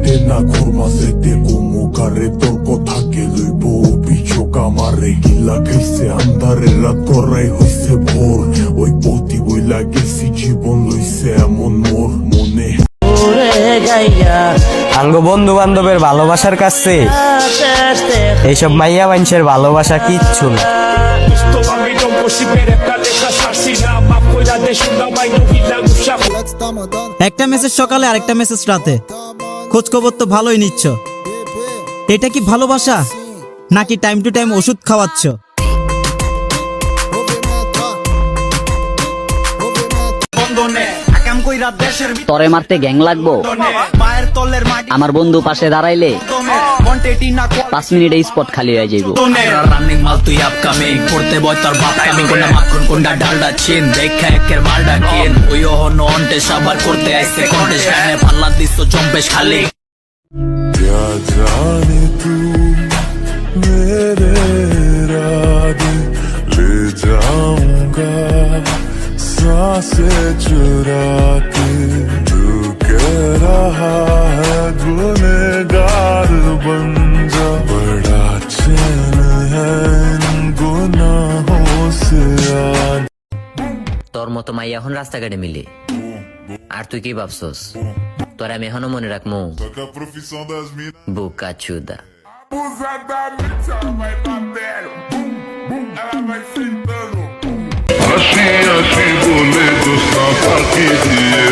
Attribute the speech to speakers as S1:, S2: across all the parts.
S1: পেটে না খোরমা সেতে কুমুকারে তর্ক থাকে লইব অভিযোগ আমারে গিলা খাইছে আন্ধারে রাত করাই হইছে ভোর ওই পতি বইলা গেছি জীবন লইছে এমন মোর মনে
S2: আঙ্গ বন্ধু বান্ধবের ভালোবাসার কাছে এইসব মাইয়া মানুষের ভালোবাসা কিচ্ছু না।
S3: একটা মেসেজ সকালে আরেকটা মেসেজ রাতে, খোঁজ খবর তো ভালোই নিচ্ছ। এটা কি ভালোবাসা নাকি টাইম টু টাইম ওষুধ খাওয়াচ্ছ?
S4: তরে মারতে গ্যাং লাগবো, আমার বন্ধু পাশে দাঁড়াইলে 5 মিনিটে স্পট খালি হয়ে যাইব।
S5: রানিং মাল তুই আপকামিং করতে বয় তোর বাপ কামিং কোনটা মাখন কোনটা ডালডা চিন দেখা একের মালডা কিন ওই হন অন্টে সাবার করতে আইছে কন্টেস্ট গানে পাল্লা দিছ চম্পেশ খালি।
S1: क्या जाने तू मेरे इरादे ले जाऊंगा सांसें चुरा के तू कह रहा है गुनहगार बन जा बड़ा चैन है इन गुनाहों से याद।
S4: তোর মতো মাই এখন রাস্তাঘাটে মিলে আর তুই কি ভাবছস তোর আমি এখনো মনে রাখমু বুকা চুদা।
S1: हंसी हंसी बोले जो फाकी दिए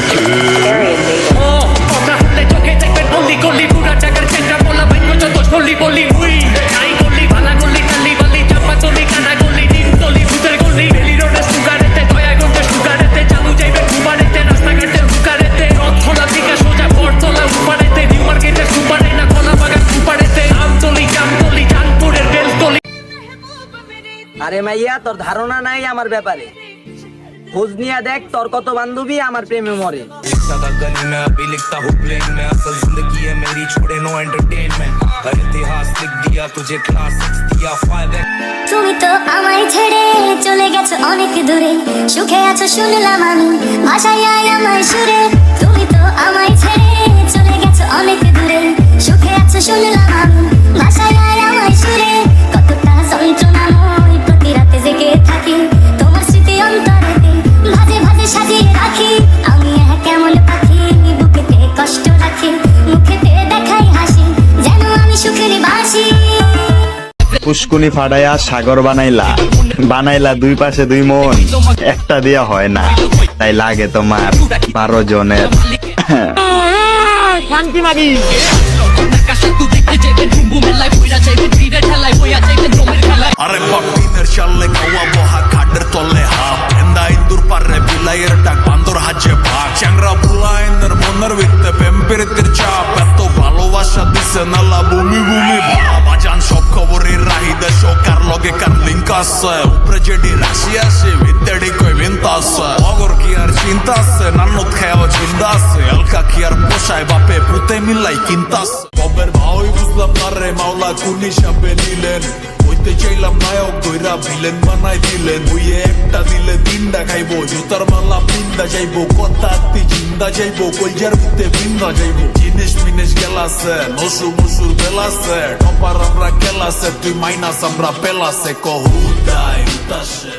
S2: আরে মাইয়া তোর ধারণা নাই আমার ব্যাপারে, খোঁজ নিয়ে দেখ তোর কত বান্ধবী আমার প্রেমে মরে।
S6: তুমি তো আমায় ছেড়ে চলে গেছো অনেক দূরে, সুখে আছো শুনলাম আমি ভাষায় আমার সুরে। তুমি তো আমায় ছেড়ে চলে গেছো অনেক দূরে, সুখে আছো শুনলাম আমি ভাষায় আমার সুরে। কতটা যন্ত্রণাময় প্রতি রাতে জেগে থাকি, তোমার স্মৃতি অন্তরেতে ভাজে ভাজে সাজিয়ে রাখি। আমি কেমন পাখি বুকেতে কষ্ট রাখি, মুখেতে দেখাই হাসি যেন আমি সুখের বাসি।
S7: পুষ্কুনি ফাড়াইয়া সাগর বানাইলা বানাইলা দুই পাশে দুই মন, একটা দিয়া হয় না তাই লাগে তোমার 12 জনের।
S5: আরে বাপিনের চালে খাওয়া বহা খাটের তলে হাফ এন্দা ইন্দুর পারে বিলাইয়ের ডাক বান্দর হাজে ভাগ চ্যাংরা বুলাইনের মনের ভিত্তে প্রেমপীড়িতের চাপ এত ভালোবাসা দিছে নালা ভূমি ভূমি ভাবা জান সব খবরের রাহি দেশ কার লগে কার লিঙ্ক আছে উপরে যেডি রাশি আসে ভিত্তেডি কই বিন্তা আছে অগর কি আর চিন্তা আছে নান্নত খেয়াও চিন্তা আছে এলকা কি আর পোষায় বাপে পুতে মিলাই কিন্তাস কবের ভাওই বুঝলাম না রে মাওলা কোন হিসাবে নিলেন হইতে চাইলাম নায়ক দইরা ভিলেন বানাই দিলেন হইয়ে একটা দিলে 3টা খাইবো জুতার মালা পিন্দা যাইবো কথা জিন্দা যাইবো কলজার ভিতরে বিন্দা যাইবো জিনিস মিনিস গেলাছে নসু মুসুর বেলাছে টপার আমরা খেলাছে তুই মাইনাস আমরা পেলাছে কহুদাই উতাসে।